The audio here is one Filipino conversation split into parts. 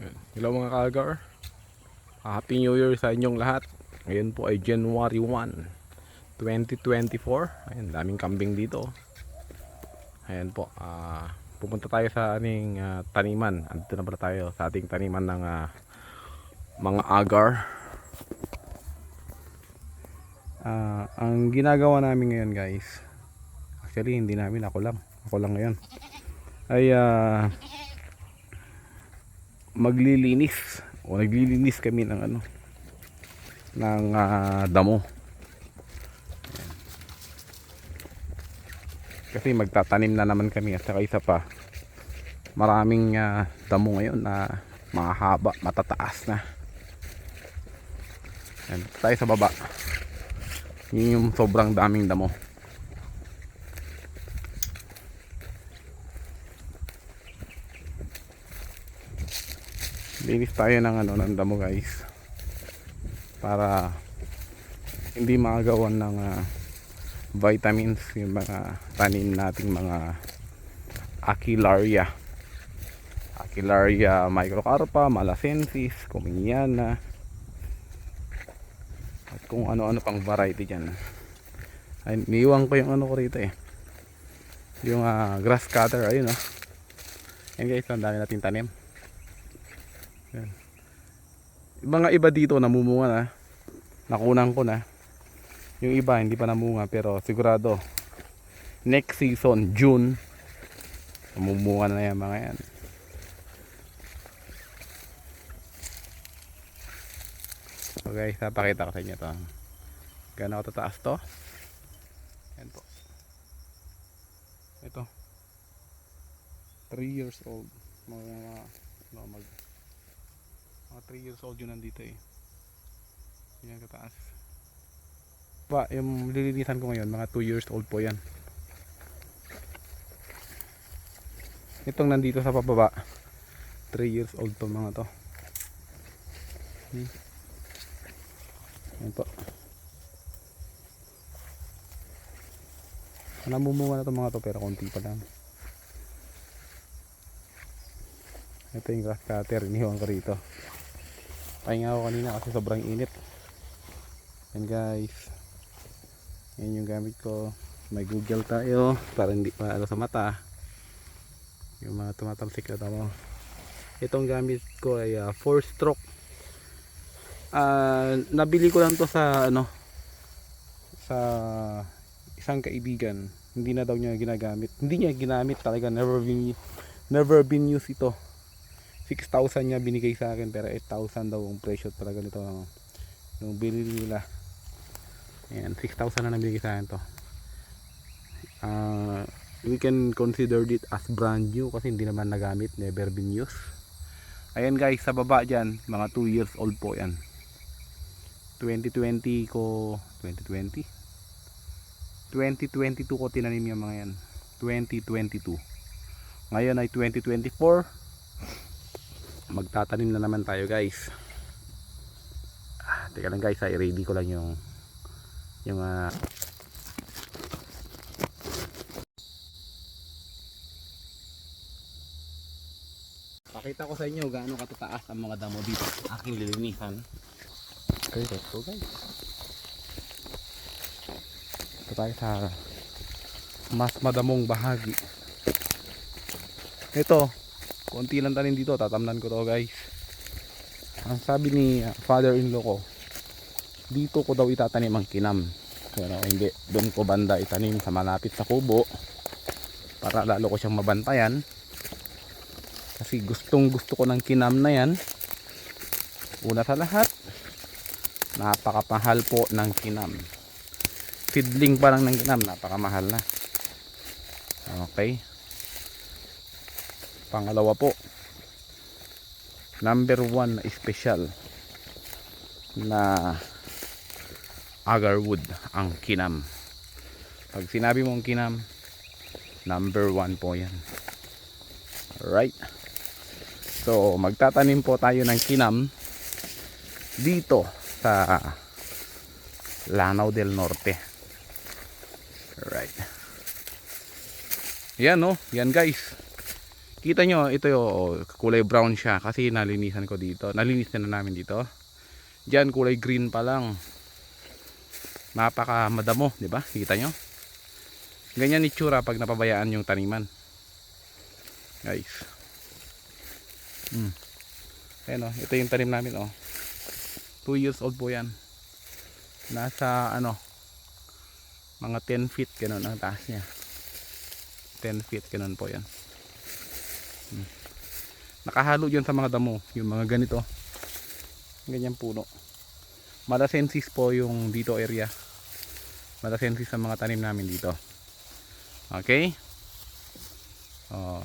Hello mga kagar, Happy New Year sa inyong lahat. Ngayon po ay January 1, 2024. Ayan, daming kambing dito. Ayan po, pupunta tayo sa ating taniman. Andito na pala tayo sa ating taniman ng mga agar. Ang ginagawa namin ngayon guys, actually hindi namin, ako lang ngayon, ay maglilinis o naglilinis kami ng damo. Kasi magtatanim na naman kami at saka isa pa, maraming damo ngayon na mahaba, matataas na. Yan, tayo sa baba. Yun yung sobrang daming damo. Linis tayo ng damo guys, para hindi makagawan ng vitamins yung mga tanim nating mga Aquilaria microcarpa, Malacensis, Cominiana, at kung ano-ano pang variety dyan. Ay, niiwan ko yung ko rito yung grass cutter. Ayun yan guys, ang dami nating tanim. Yan. Mga iba dito namumunga na, nakunan ko na. Yung iba hindi pa namunga, pero sigurado next season, June, namumunga na yan mga yan. So guys, napakita ko sa inyo to. Gano'n katataas to. Yan po. Ito 3 years old. Mga 3 years old yun nandito yan kataas. Yung lilinisan ko ngayon, mga 2 years old po yan. Itong nandito sa pababa, 3 years old to mga to. Yan po. Namumunga na to mga to, pero konti pa lang. Ito yung grass cutter, iniwan ko rito. Pahinga ako kanina kasi sobrang init. Yan guys, yan yung gamit ko. May Google tayo para hindi pa sa mata yung mga tumatalsik na tamo. Itong gamit ko ay 4 stroke. Nabili ko lang to sa sa isang kaibigan. Hindi na daw niya ginagamit, hindi niya ginamit talaga, never been used ito. 6,000 niya binigay sa akin, pero 8,000 daw ang presyo talaga nito nung binili nila. Ayan, 6,000 na nabigay sa akin to. We can consider it as brand new kasi hindi naman nagamit, never been used. Ayan guys, sa baba dyan, mga 2 years old po yan. 2022 ko tinanim yung mga yan. 2022. Ngayon ay 2024. Magtatanim na naman tayo guys. Teka lang guys, i-ready ko lang yung pakita ko sa inyo gaano katataas ang mga damo dito aking lilinisan. Okay, let's go guys. Ito tayo sa mas madamong bahagi. Ito, konti lang tanim dito, tatamnan ko to guys. Ang sabi ni father-in-law ko, dito ko daw itatanim ang kinam. Pero hindi, doon ko banda itanim sa malapit sa kubo para lalo ko siyang mabantayan. Kasi gustong gusto ko ng kinam na yan. Una sa lahat, napakamahal po ng kinam. Feedling pa lang ng kinam, napakamahal na. Okay. Pangalawa po, number 1 na special na agarwood ang kinam. Pag sinabi mong kinam, number 1 po yan. Alright. So magtatanim po tayo ng kinam dito sa Lanao del Norte. Alright. Yan yan guys, Kita nyo, ito yung kulay brown siya kasi nalinisan ko dito. Nalinisan na namin dito. Diyan kulay green pa lang. Napaka madamo, di ba? Kita nyo? Ganyan itsura pag napabayaan yung taniman. Guys. Ayan o, ito yung tanim namin o. 2 years old po yan. Nasa ano, mga 10 feet ganun ang taas niya. 10 feet ganun po yan. Nakahalo dyan sa mga damo, yung mga ganito. Ganyan puno. Malasensis po yung dito area. Malasensis sa mga tanim namin dito. Okay? Oh.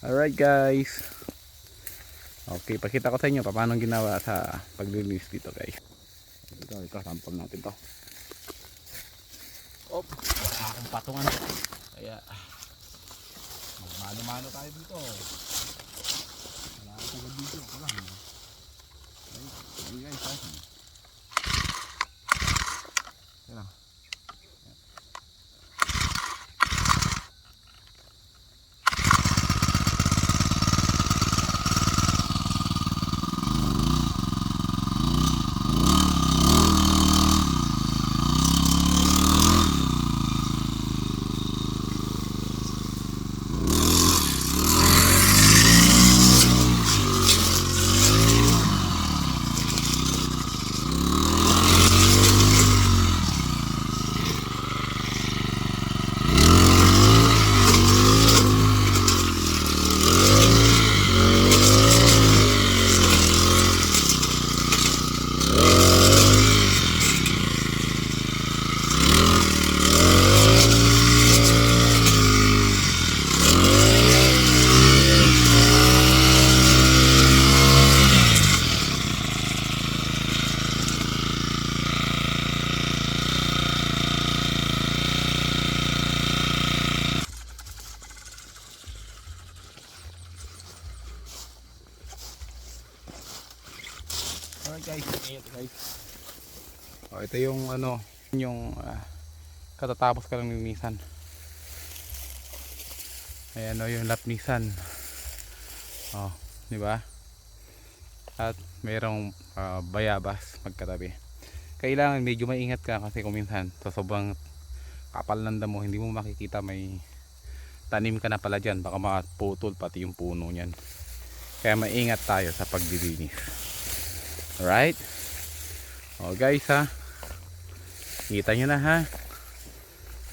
Alright guys. Okay, pakita ko sa inyo paano ginawa sa paglilinis dito guys. Ito, sampag natin to. Oh, akong patungan. Kaya magmano-mano tayo dito. Wala akong dito. Wala. Okay guys, Ayan. Alright guys, oh, ito yung ano, yung katatapos ka lang linisan. Ayan o, yung lapnisan. Oh, di ba? At mayroong bayabas magkatabi. Kailangan medyo maingat ka kasi kung minsan sa sobrang kapal ng damo, hindi mo makikita may tanim ka na pala dyan. Baka maputol pati yung puno nyan. Kaya maingat tayo sa paglilinis. Alright? O guys ha, kita nyo na ha.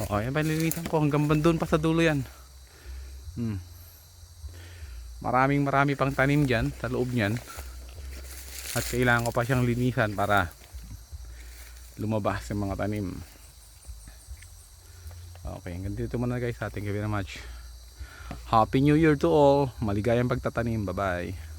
O yan, palilitan ko hanggang bandun pa sa dulo yan. Marami pang tanim dyan sa loob nyan. At kailangan ko pa siyang linisan para lumabas yung mga tanim. Okay, hanggang dito muna guys. Thank you very much. Happy New Year to all. Maligayang pagtatanim. Bye bye.